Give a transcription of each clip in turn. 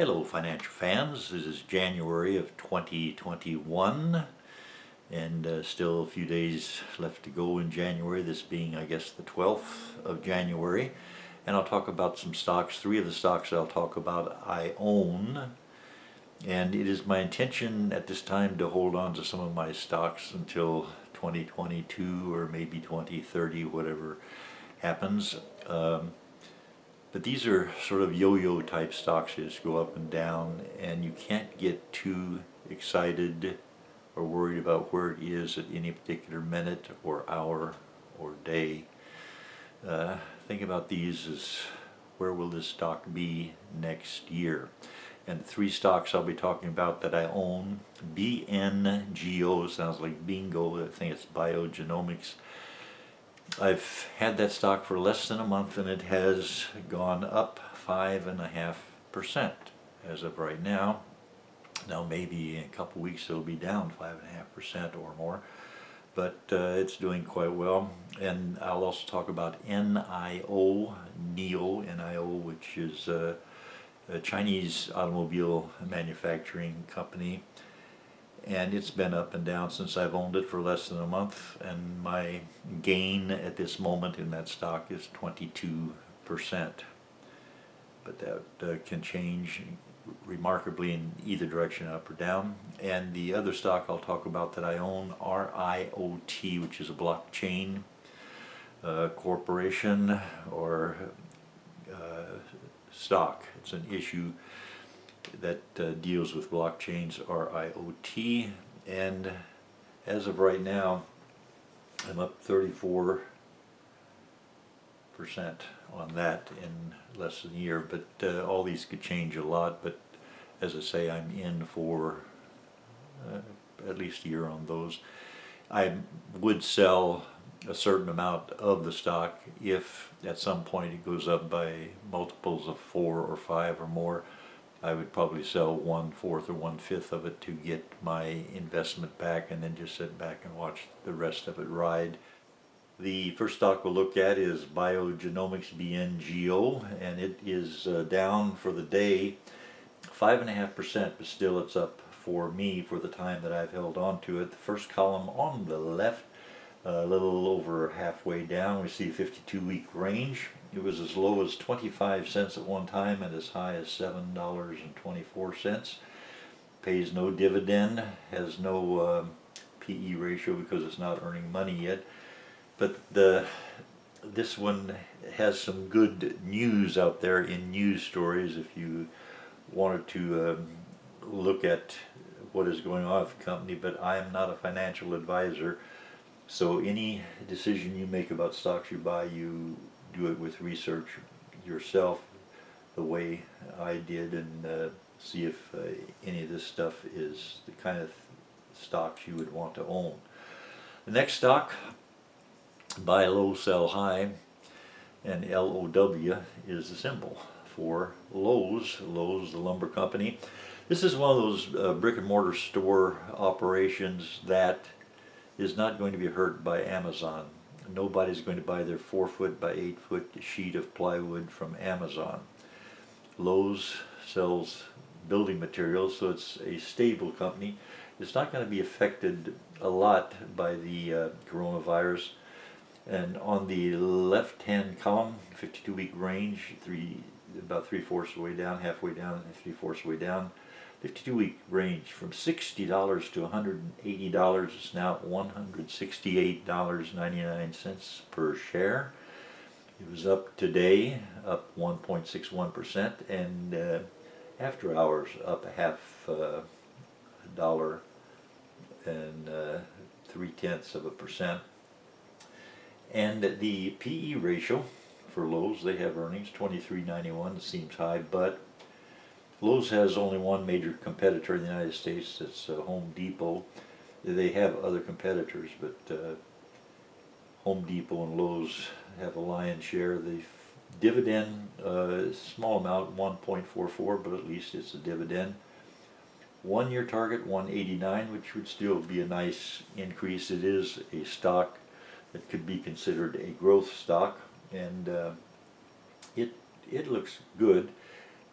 Hello financial fans, this is January of 2021 and still a few days left to go in January, this being I guess the 12th of January, and I'll talk about some stocks. Three of the stocks that I'll talk about I own, and it is my intention at this time to hold on to some of my stocks until 2022 or maybe 2030, whatever happens. But these are sort of yo-yo type stocks that just go up and down, and you can't get too excited or worried about where it is at any particular minute or hour or day. Think about these as where will this stock be next year. And the three stocks I'll be talking about that I own: BNGO, sounds like bingo, I think it's Biogenomics. I've had that stock for less than a month and it has gone up 5.5% as of right now. Now maybe in a couple weeks it'll be down 5.5% or more, but it's doing quite well. And I'll also talk about NIO, which is a Chinese automobile manufacturing company. And it's been up and down since I've owned it for less than a month, and my gain at this moment in that stock is 22%. But that can change remarkably in either direction, up or down. And the other stock I'll talk about that I own, Riot, which is a blockchain corporation or stock. It's an issue that deals with blockchains, RIOT, and as of right now I'm up 34% on that in less than a year, but all these could change a lot. But as I say, I'm in for at least a year on those. I would sell a certain amount of the stock if at some point it goes up by multiples of 4 or 5 or more. I would probably sell 1/4 or 1/5 of it to get my investment back and then just sit back and watch the rest of it ride. The first stock we'll look at is Biogenomics, BNGO, and it is down for the day 5.5%, but still it's up for me for the time that I've held on to it. The first column on the left, a little over halfway down, we see a 52-week range. It was as low as 25 cents at one time and as high as $7.24. Pays no dividend, has no PE ratio because it's not earning money yet. But this one has some good news out there in news stories if you wanted to look at what is going on with the company. But I am not a financial advisor, so any decision you make about stocks you buy, you do it with research yourself, the way I did, and see if any of this stuff is the kind of stocks you would want to own. The next stock, buy low, sell high, and LOW is the symbol for Lowe's. Lowe's, the lumber company. This is one of those brick and mortar store operations that is not going to be hurt by Amazon. Nobody's going to buy their 4-foot by 8-foot sheet of plywood from Amazon. Lowe's sells building materials, so it's a stable company. It's not going to be affected a lot by the coronavirus. And on the left-hand column, 52-week range, about 3/4 of the way down, halfway down, and 3/4 of the way down. 52-week range from $60 to $180. It's now $168.99 per share. It was up today, up 1.61%, and after hours up $0.5 and 0.3%. And the PE ratio for Lowe's, they have earnings 23.91. It seems high, but Lowe's has only one major competitor in the United States. It's Home Depot. They have other competitors, but Home Depot and Lowe's have a lion's share. The dividend, small amount, 1.44, but at least it's a dividend. 1-year target, 189, which would still be a nice increase. It is a stock that could be considered a growth stock, and it looks good.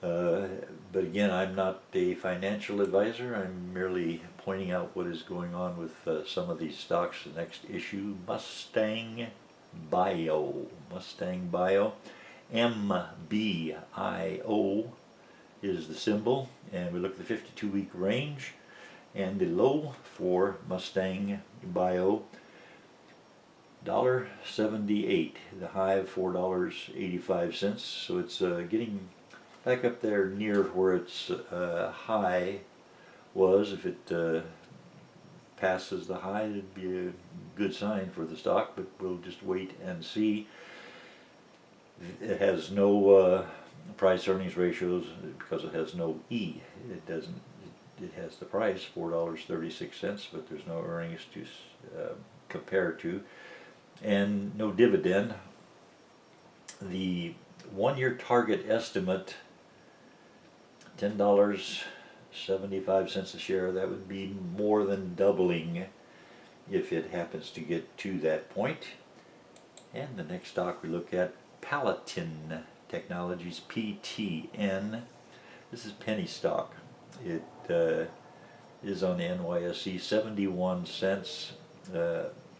But again, I'm not a financial advisor. I'm merely pointing out what is going on with some of these stocks. The next issue, Mustang Bio. Mustang Bio. MBIO is the symbol. And we look at the 52-week range. And the low for Mustang Bio, $1.78. The high of $4.85. So it's getting back up there near where its high was. If it passes the high, it'd be a good sign for the stock, but we'll just wait and see. It has no price earnings ratios because it has no E. It doesn't. It has the price, $4.36, but there's no earnings to compare to, and no dividend. The one-year target estimate, $10.75 a share. That would be more than doubling if it happens to get to that point. And the next stock we look at, Palatin Technologies, PTN. This is penny stock. It is on the NYSE, 71 cents,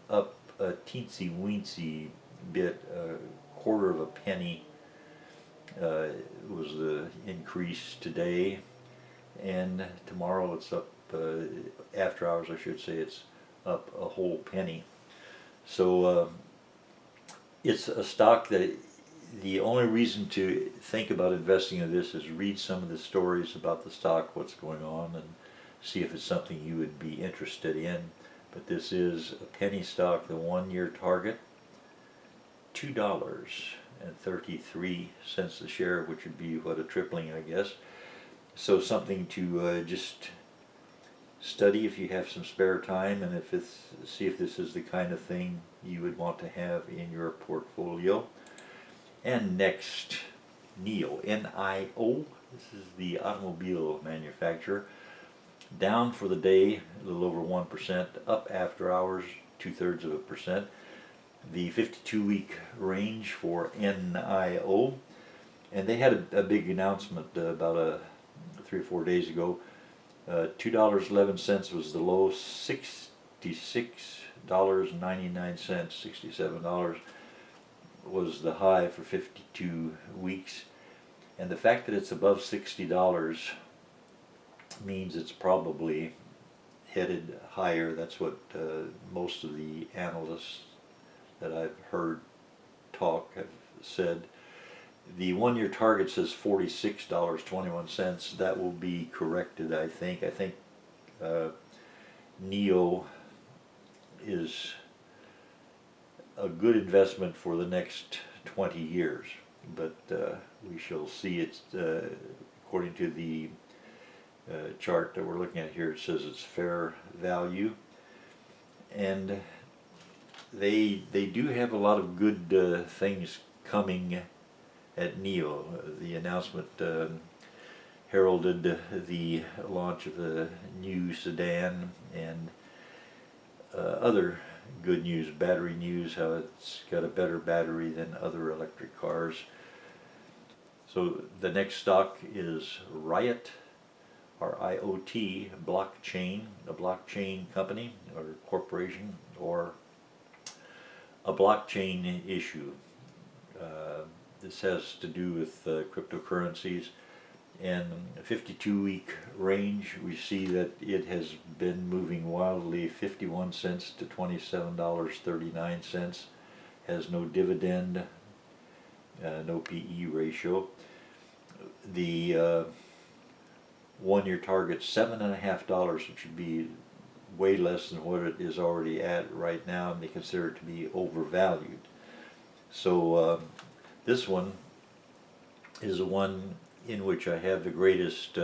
up a teensy weensy bit, a quarter of a penny was the increase today, and tomorrow it's up, after hours I should say, it's up a whole penny. So it's a stock that the only reason to think about investing in this is read some of the stories about the stock, what's going on, and see if it's something you would be interested in. But this is a penny stock. The one-year target, $2.33 a share, which would be, what, a tripling, I guess. So something to just study if you have some spare time, and if it's, see if this is the kind of thing you would want to have in your portfolio. And next, NIO, N-I-O. This is the automobile manufacturer. Down for the day, a little over 1%. Up after hours, 2/3%. The 52-week range for NIO. And they had a big announcement about 3 or 4 days ago. $2.11 was the low, $66.99, $67 was the high for 52 weeks. And the fact that it's above $60 means it's probably headed higher. That's what most of the analysts that I've heard talk have said. The one-year target says $46.21. That will be corrected, I think. I think NIO is a good investment for the next 20 years, but we shall see. It's according to the chart that we're looking at here, it says it's fair value, and they do have a lot of good things coming at NIO. The announcement heralded the launch of a new sedan and other good news, battery news, how it's got a better battery than other electric cars. So the next stock is Riot, R-I-O-T, blockchain, a blockchain company or corporation, or a blockchain issue. This has to do with cryptocurrencies. And a 52-week range, we see that it has been moving wildly, 51 cents to $27.39, has no dividend, no PE ratio. The one-year target, $7.50, which would be way less than what it is already at right now, and they consider it to be overvalued. So this one is the one in which I have the greatest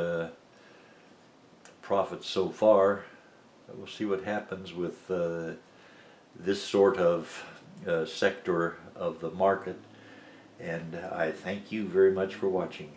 profits so far. We'll see what happens with this sort of sector of the market, and I thank you very much for watching.